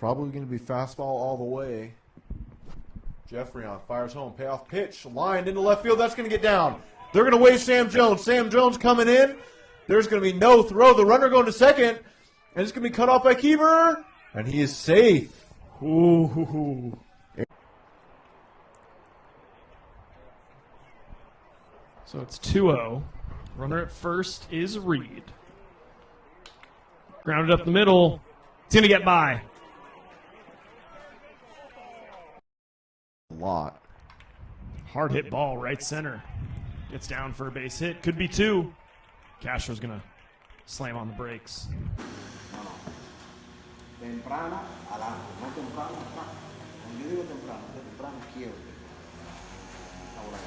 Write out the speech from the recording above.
Probably going to be fastball all the way. Jeffrey fires home. Payoff pitch. Lined into left field. That's going to get down. They're going to waste Sam Jones. Sam Jones coming in. There's going to be no throw. The runner going to second. And it's going to be cut off by Keeper. And he is safe. Ooh. So it's 2-0. Runner at first is Reed. Grounded up the middle. It's going to get by. A lot. Hard hit ball, right center. Gets down for a base hit. Could be two. Castro's going to slam on the brakes. Temprana, adelante. No temprano, atrás. Cuando yo digo temprano, quiero. Ahora.